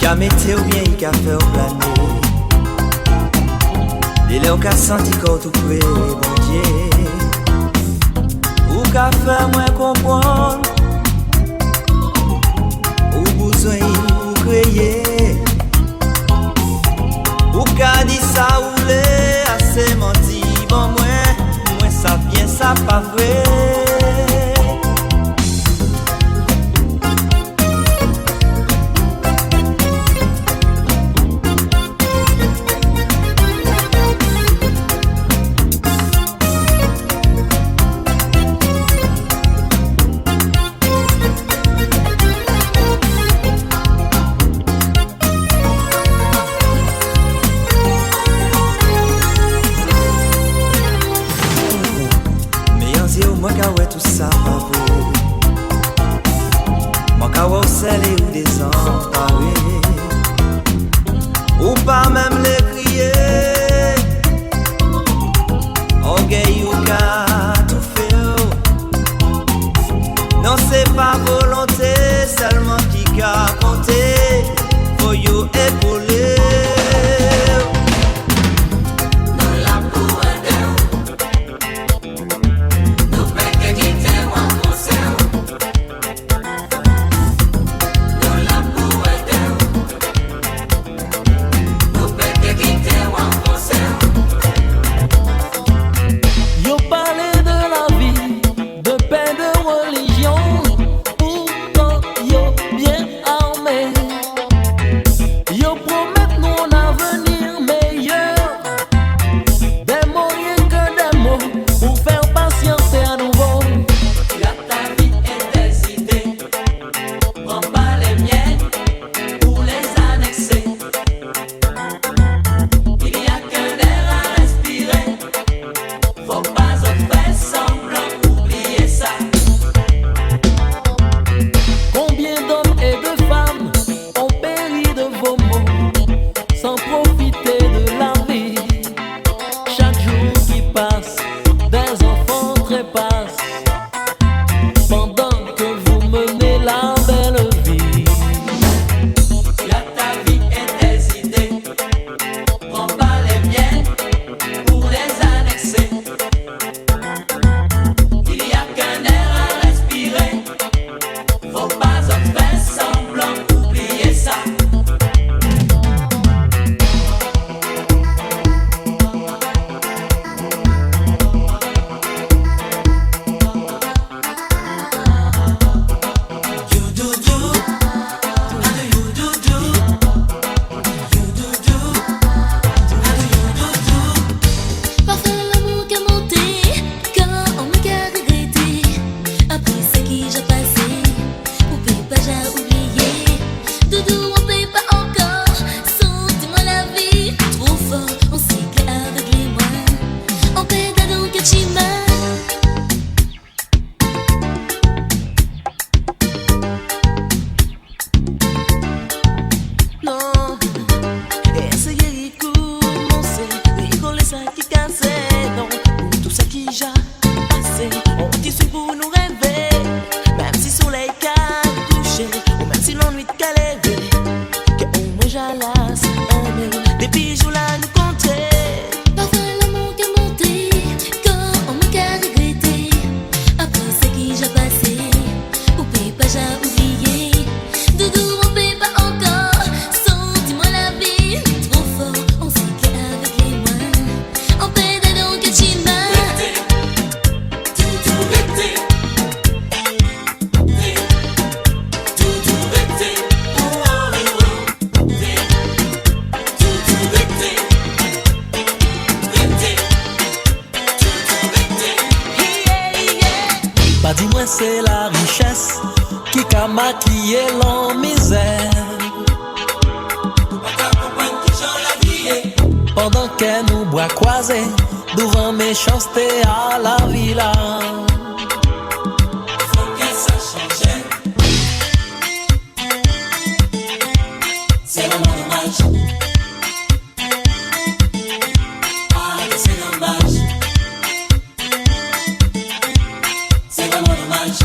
Qu'a météo bien y qu'a fait au planer. Les léos qu'a senti qu'on tout près, bon Dieu. Ou qu'a fait moins comprendre. Ou besoin ou créer. Ou qu'a dit ça ou l'est assez menti. Bon moi ça vient ça pas vrai. Moi ka ouais tout ça pas vrai. Moi ka ouais scellé ou désemparé. Ou pas même les crier. Orgueil ou ka tout faire. Non c'est pas volonté seulement qui ka compter. Faut yo épauler. C'est la richesse qui a maquillé l'en misère. Pendant qu'elle nous boit croisés devant méchanceté à la villa. Faut que ça change. C'est vraiment dommage. Ah, c'est dommage. C'est vraiment dommage.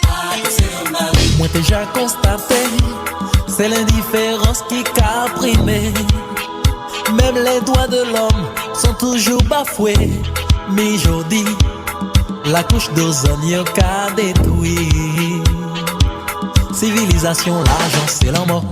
Ah, c'est dommage. Moi t'es déjà constaté, c'est l'indifférence qui a primé. Même les droits de l'homme sont toujours bafoués. Mais aujourd'hui, la couche d'ozone qu'a détruit. Civilisation, l'argent, c'est la mort.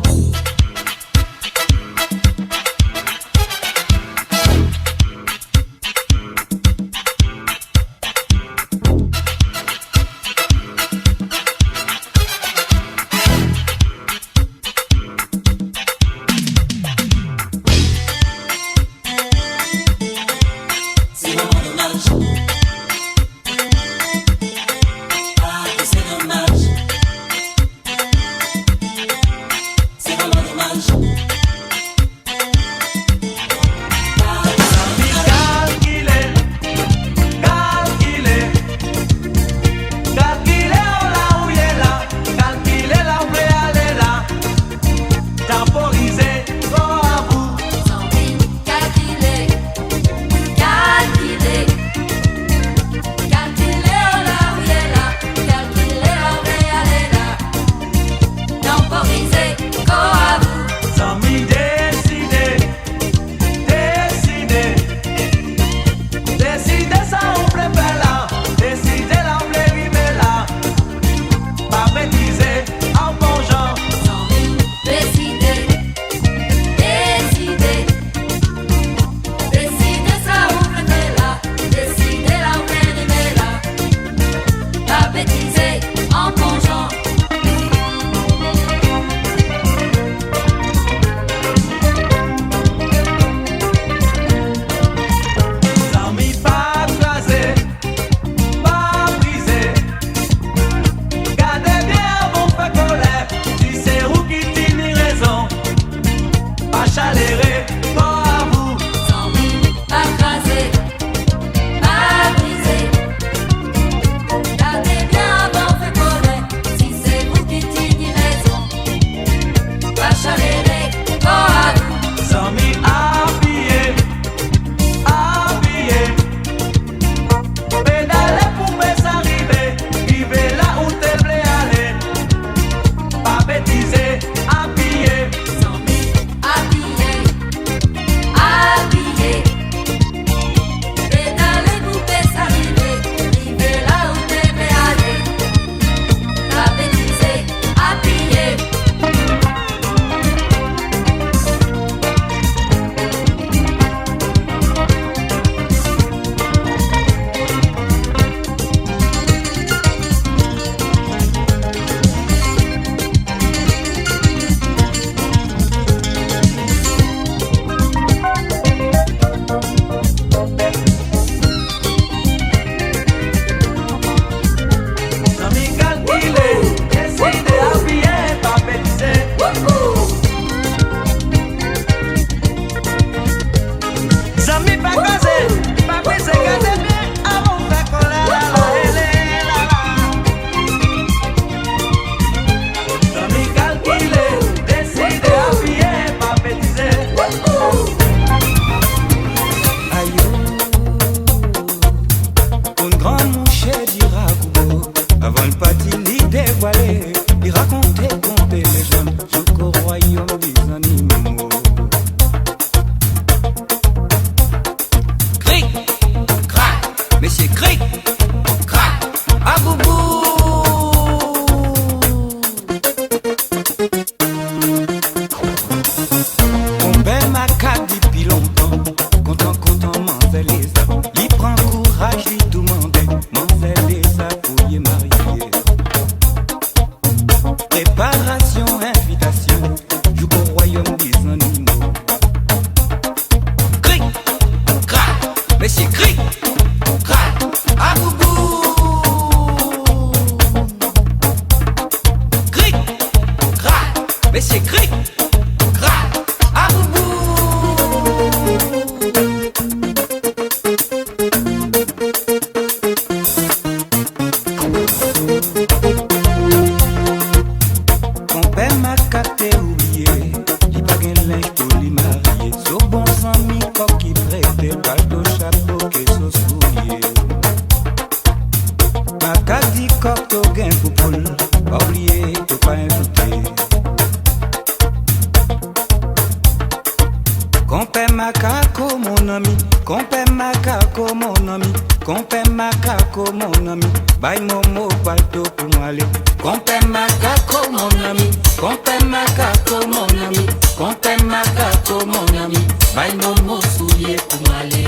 macaco mon ami, bye momo palto pour m'aller. Compte macaco mon ami, compte macaco mon ami, compte macaco mon ami, bye momo soulier pour m'aller.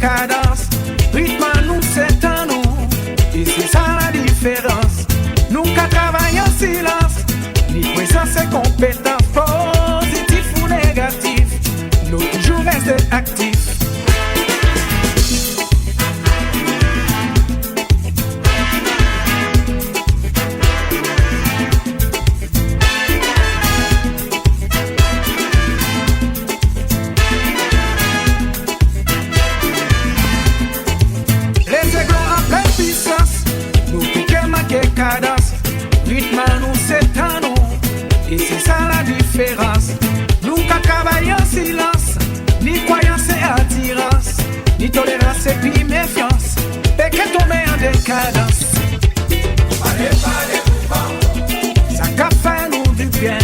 Cadence, rythme nous c'est un nous, et c'est ça la différence. Nous qu'à travailler en silence, ni présence et compétence, positif ou négatif, nous toujours rester actifs. Cadence, rythme nous c'est un nous, et c'est ça la différence. Nous qu'à travailler en silence, ni croyance et attirance, ni tolérance et puis méfiance, et que tomber en décadence. Allez, ça qu'a fait nous du bien.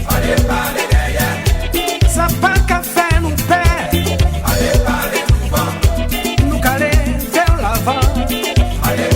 Allez, derrière. Ça pas qu'a fait nous perdre. Allez, nous caler vers l'avant. Allez,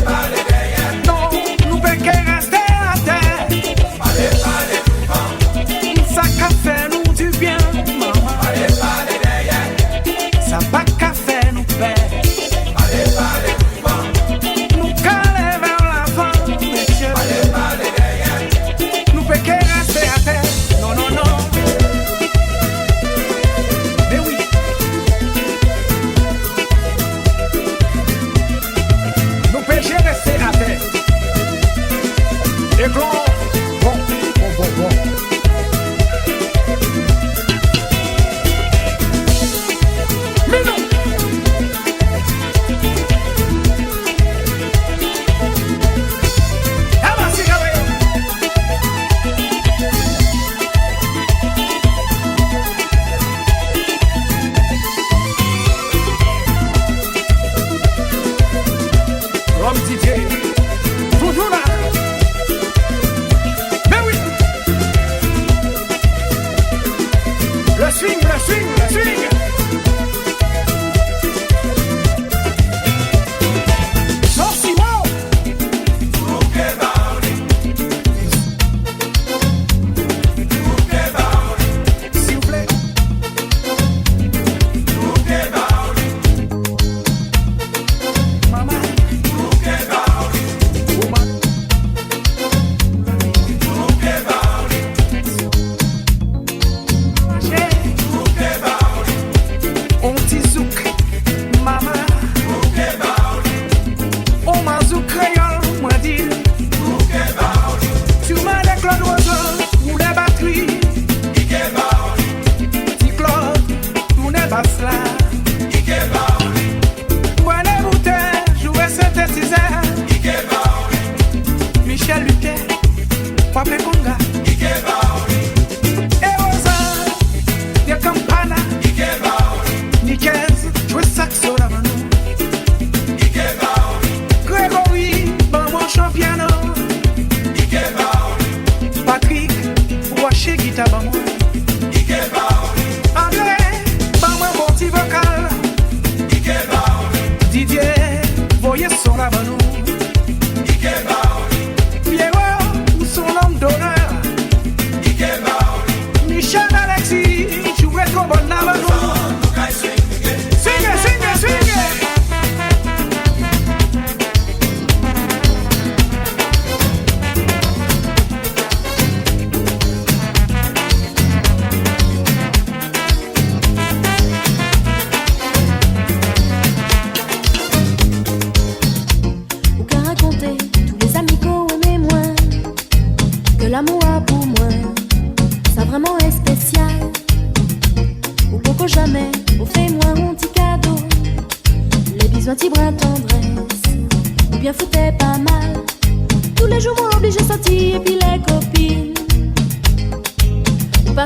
Tous les jours, moi obligé sortir, et puis les copines.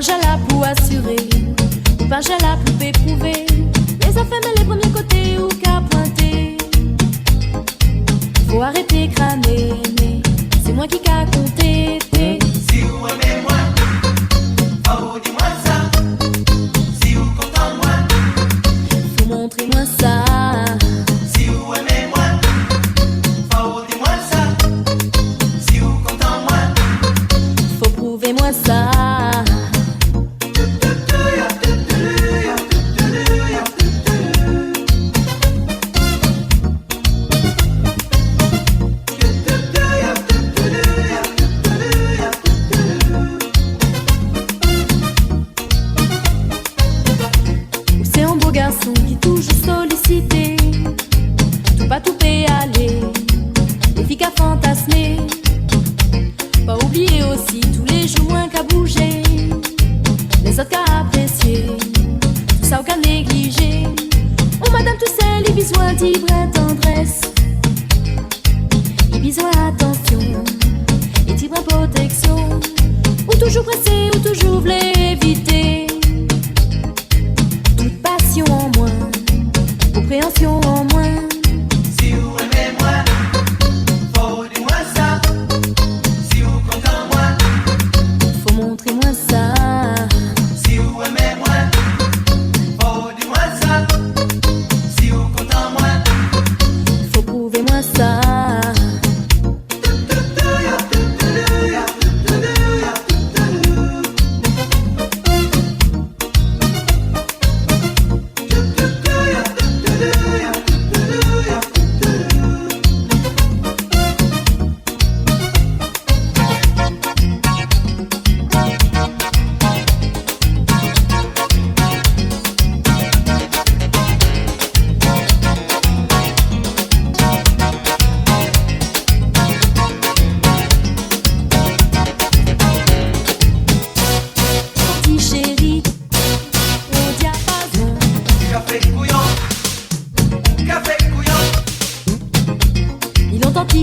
Jala pour assurer, ou Jala pour éprouver. Les affaires, mais les premiers côtés ou qu'à pointer. Faut arrêter crâner, mais c'est moi qui qu'a compté. Si vous aimez moi, oh dis-moi ça. Si vous content moi, faut montrer moi ça. Si vous aimez moi, oh dis-moi ça. Si vous content moi, faut prouver moi ça. Qui toujours sollicité, tout pas tout peut aller, les filles qu'à fantasmer, pas oublier aussi tous les jours moins qu'à bouger, les autres qu'à apprécier, tout ça ou qu'à négliger. Oh madame tout seul, il besoin d'y tendresse, il besoin attention, et d'y protection, ou toujours pressé, ou toujours voulez éviter. En moins, compréhension en moins. Si vous aimez moi, faut dis-moi ça. Si vous content moi, faut montrer moi ça. Si vous aimez moi, faut dis-moi ça. Si vous content moi, faut prouver moi ça.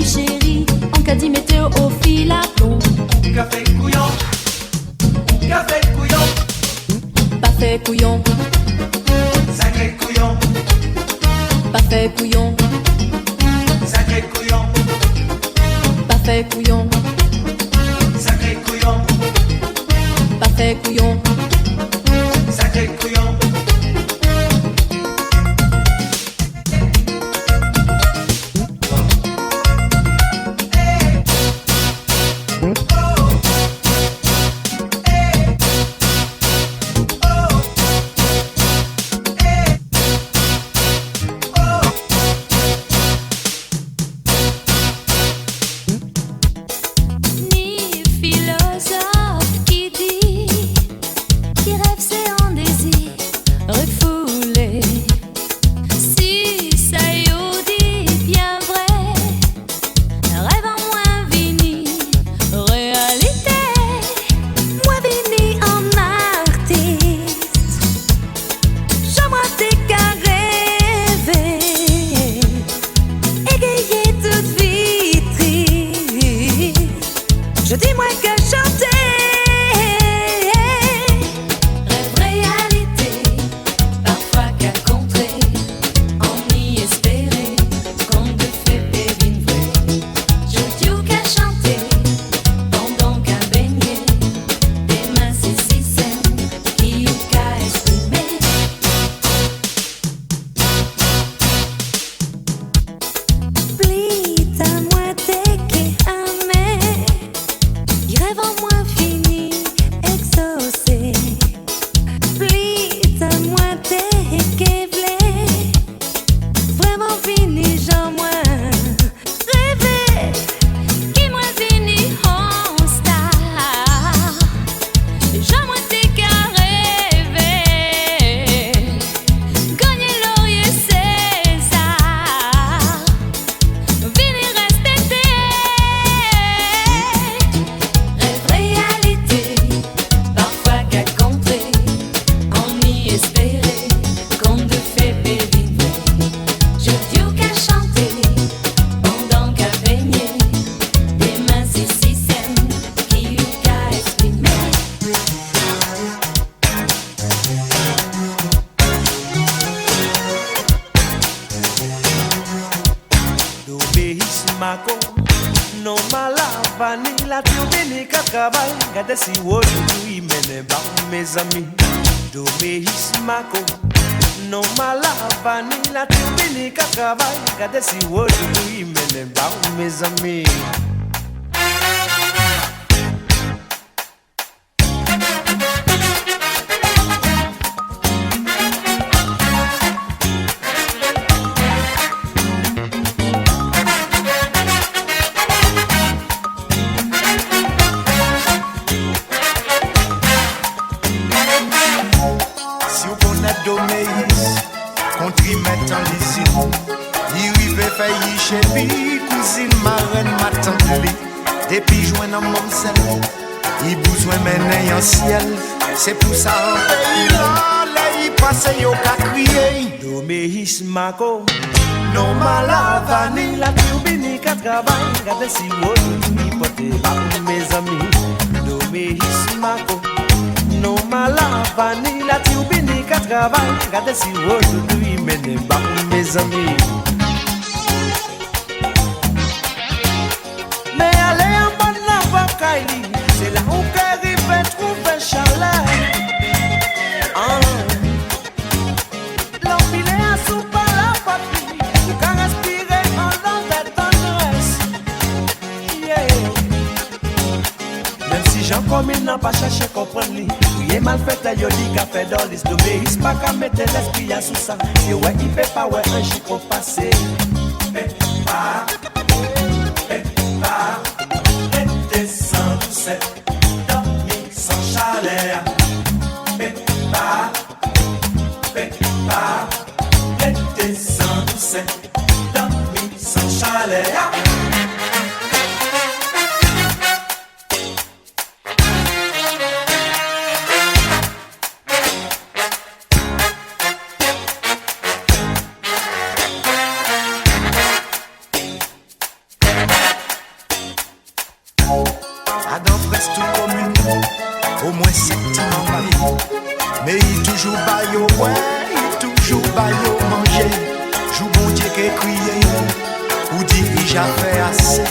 Chérie, en cas dit météo au fil à plomb. Café couillon, café couillon, pas fait couillon, sacré couillon, pas fait couillon, sacré couillon, pas fait couillon, sacré couillon, pas fait couillon, sacré couillon. Philosophe qui dit, qui rêve c'est un désir. vanille, la turbine qui travaille. Regardez si aujourd'hui il mène bas mes amis. Doméis Mako, non mal la vanille, la turbine qui travaille. Regardez si aujourd'hui il mène bas mes amis. Chérie, cousine, marraine, ma tante li. Depuis joint dans mon sel, il besoin mener en ciel. C'est pour ça en pays là, là il passe yo ka crier. Doméis Mako, non mal la vanille, la turbine qui travaille. Regardez si aujourd'hui porte bas mes amis. Doméis Mako, non mal la vanille, la turbine qui travaille. Regardez si aujourd'hui mène bas mes amis. C'est là où qu'arrive à trouver chaleur. L'empilé à soupe à la papille, tu can respirer en l'envers tendresse. Yeah. Même si j'en comme il n'a pas cherché à comprendre lui. Il est mal fait à Yoli qu'a fait dans l'is de mais pas qu'à mettre l'esprit à sous ça. Et ouais, il fait pas ouais un chico passé. Dormi sans chaleur. Pépa, descend doucet. Dormi sans chaleur. Au moins 7 ans, mais il toujours baille au ouais, il toujours baille au manger. Joue bon Dieu qui crié, ou dirige à faire assez.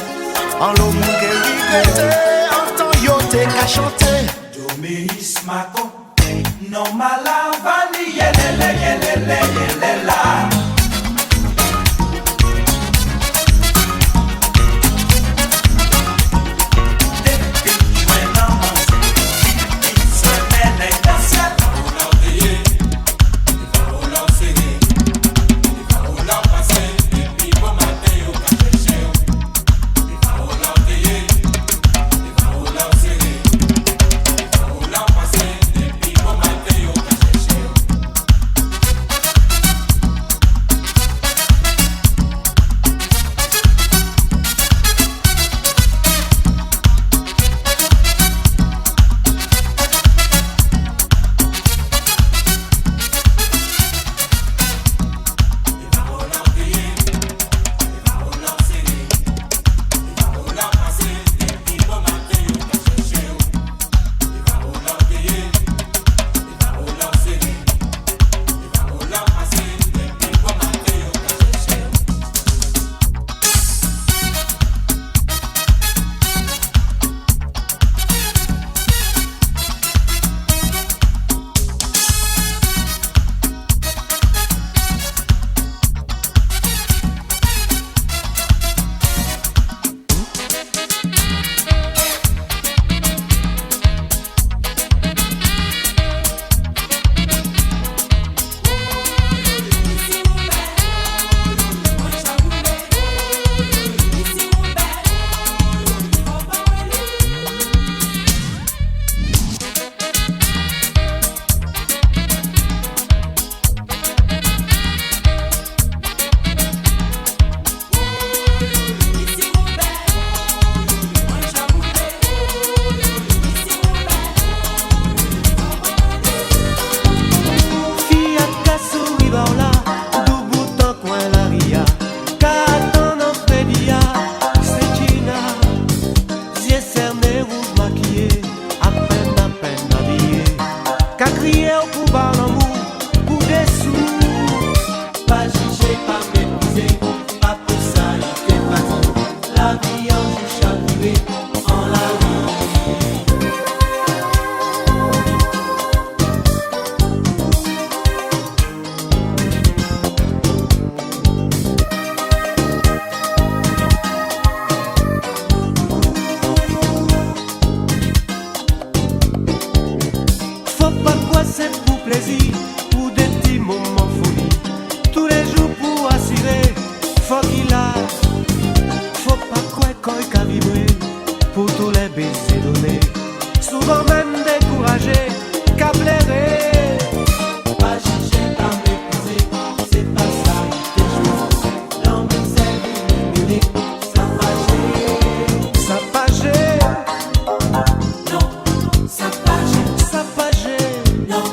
En l'eau mon guerrier, en temps yo t'es qu'à chanter. Doméis Mako, non mal la vanille, yelele la. c'est pour plaisir, pour des petits moments folie. Tous les jours pour assurer, faut qu'il a, faut pas quoi qu'à vibrer, pour tous les baisers donnés. Souvent même découragé, qu'à blairer. Pas chercher à m'épouser, c'est pas ça que je veux. L'homme c'est unique, ça pager. Ça pager, Non, ça pager. ça pager. Non,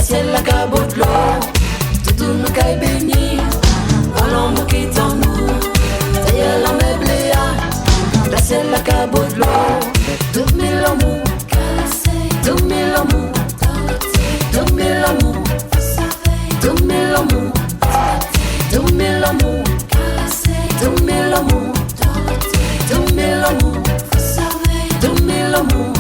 ciel la cabot de l'eau, tout nous caille béni, allons nous qui t'en nous, d'ailleurs la meublea, la ciel la cabot de l'eau, tout mille amours, tout mille amours, tout mille amours, tout mille amours, tout mille amours, tout mille amours, tout mille amours, tout mille amours.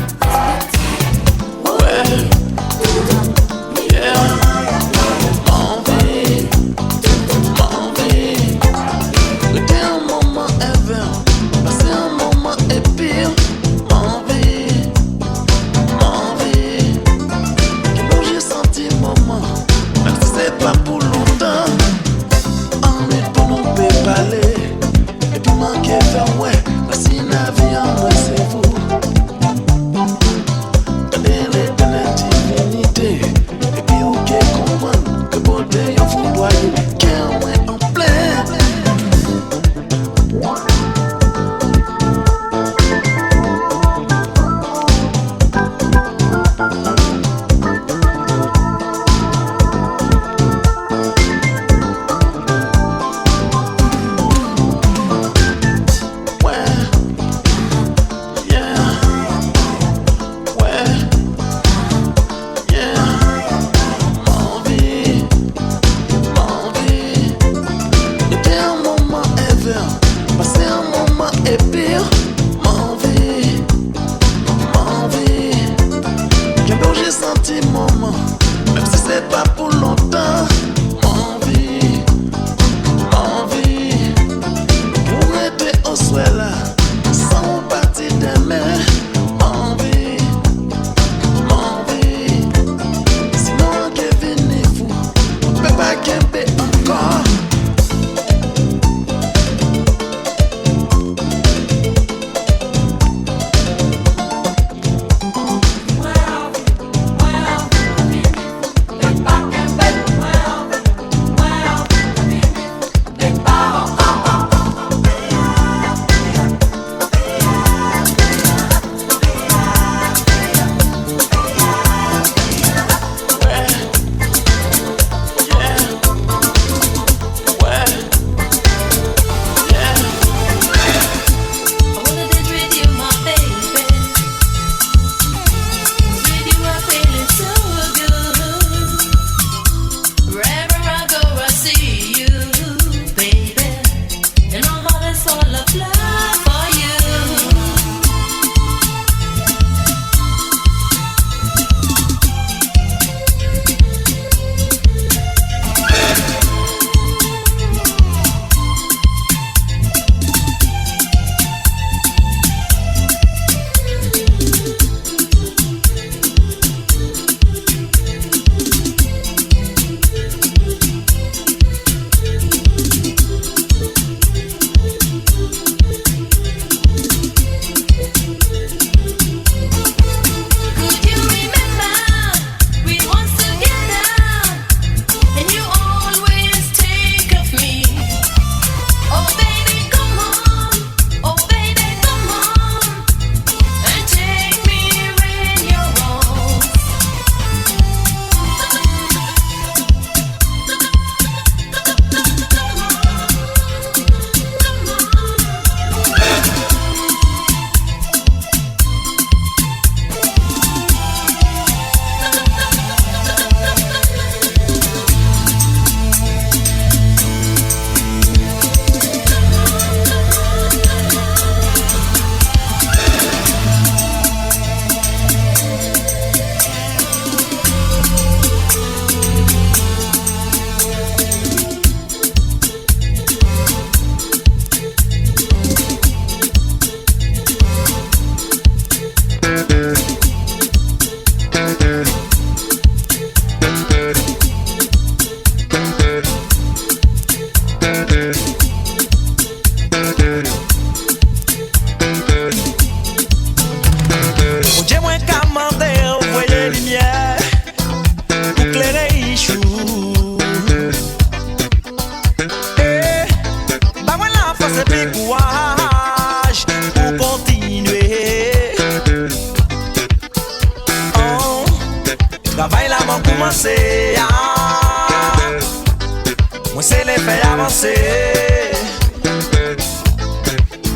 Moi c'est les faire avancer.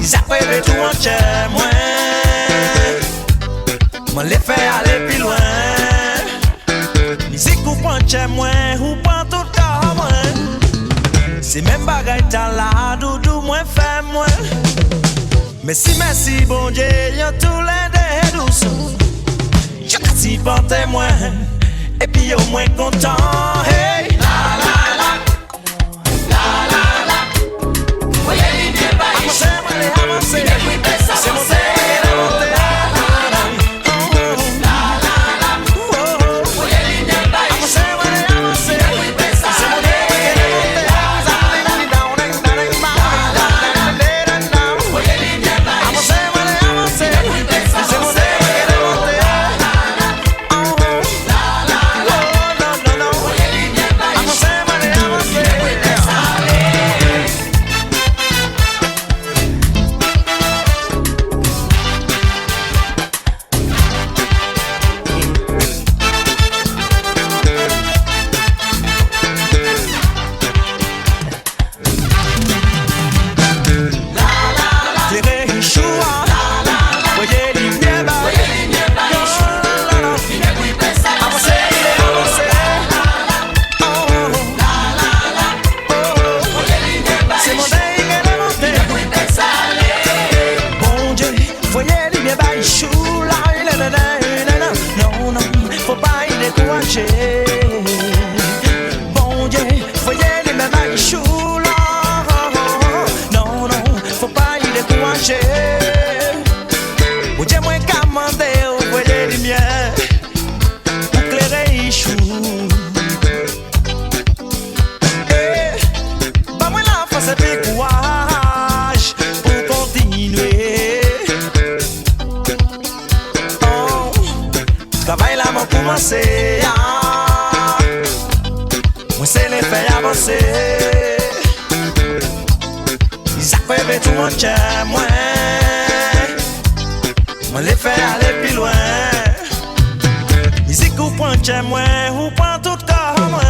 Ils apprennent tout en chez moi. Moi les faire aller plus loin. Musique ou prend chez moi ou prend tout à moi. C'est même bagaille t'as là, doudou moi fait moi. Merci bon Dieu, y'a tous les deux douces. J'ai quasi porté moi, et puis au moins content. Hey, la la la, la la la. Voyez les bien bas, avancer, c'est mon moi c'est les faire avancer. Ils apprennent tout mon chez moi. Moi les faire aller plus loin. Musique ou prend chez moi ou prend tout corps moi.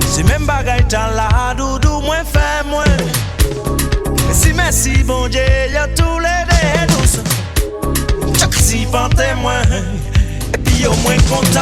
C'est même bagaille t'as là, doudou moi fait moi. Merci bon Dieu, y'a tous les deux douces. Chaque si porté moi. Et puis au moins content.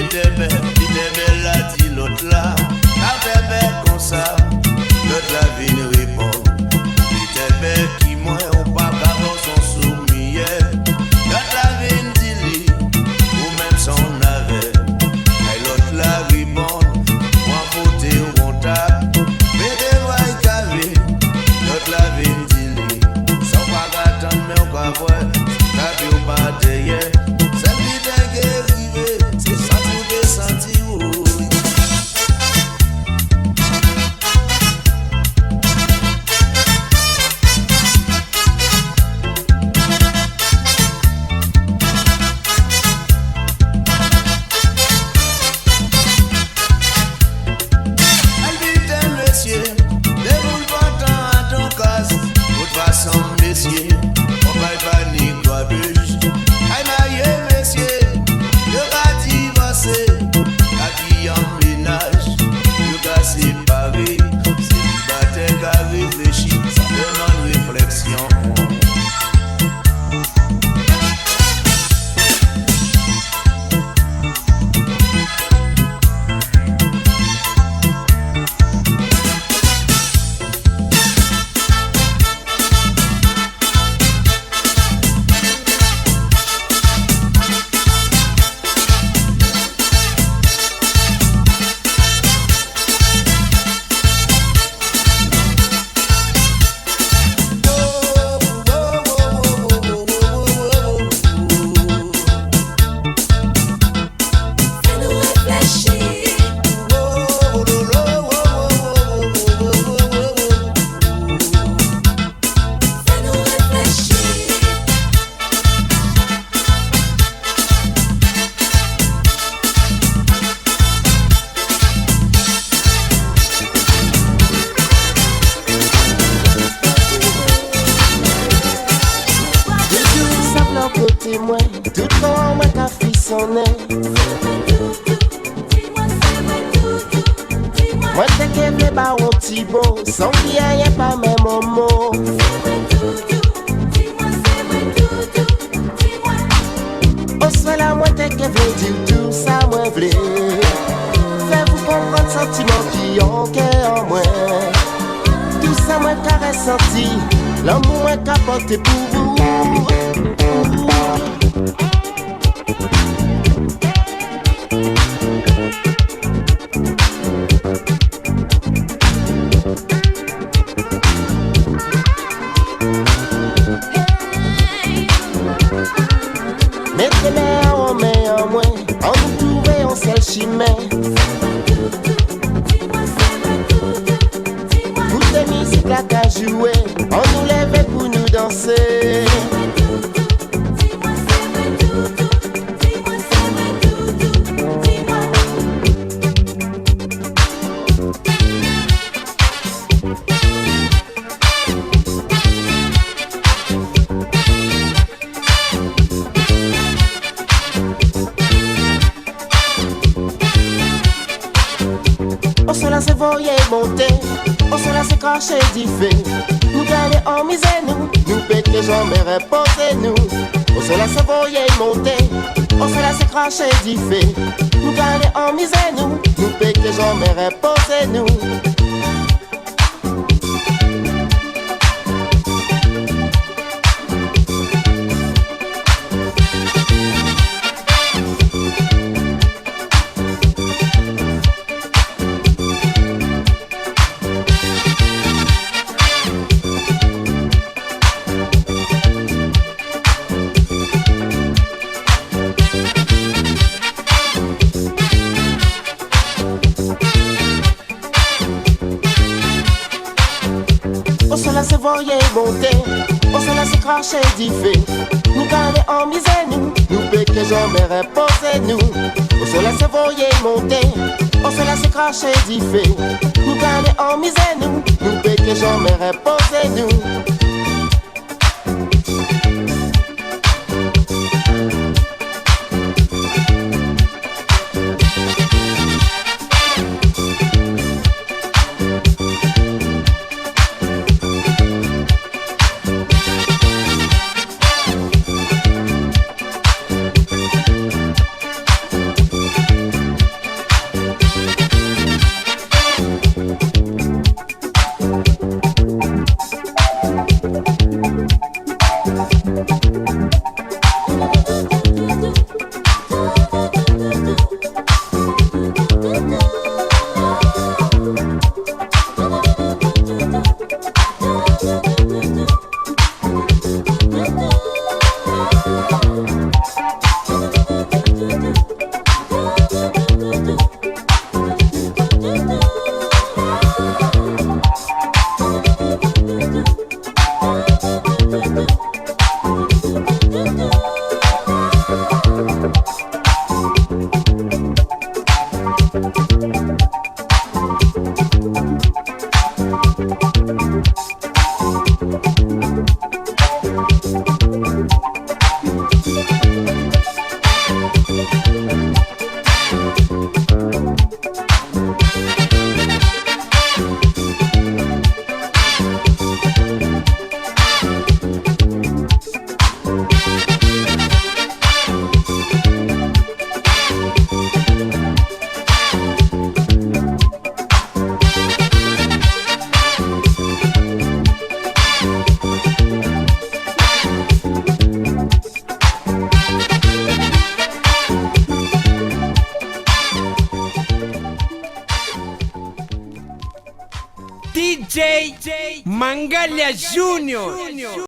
t'es belle là, dit l'autre là. Quand t'es belle comme ça, l'autre là vient répondre. T'es belle qui moi, on pas qu'avant son soumis. L'autre là vient dire, ou même son navet. Et l'autre là répond, moi côté au contact. Mais des voix cavé, l'autre là vient dire, sans pas attendre, mais on va voir. T'as vu ou pas derrière. C'est plus d'un guerrier, c'est ça tout des sentiments. Moi t'es qu'elle est pas un petit beau, sans qu'il y ait pas même un mot. Au soit là, moi t'es qu'elle veut dire tout ça, moi v'lais. Fais-vous comprendre sentiment qui ont cœur en moi. Tout ça, moi t'as ressenti, l'amour moi qu'a porté pour vous. Mettez-les en main en moins, en nous trouver en seul chemin. Toutes les musiques là qu'à jouer, on nous lève pour nous danser. On se laisse voyer monter, on se laisse cracher d'y fait. Nous garder en misère nous péter jamais reposer nous. On se laisse voyer monter, on se laisse cracher d'y fait. Nous garder en misère nous péter jamais reposer nous. On se laisse voyer monter, on se laisse cracher d'y fait. Nous garder en misère nous péter jamais reposer nous. On se laisse voyer monter, on se laisse cracher d'y fait. Nous garder en misère nous péter jamais reposer nous. DJ Mangalia Junior.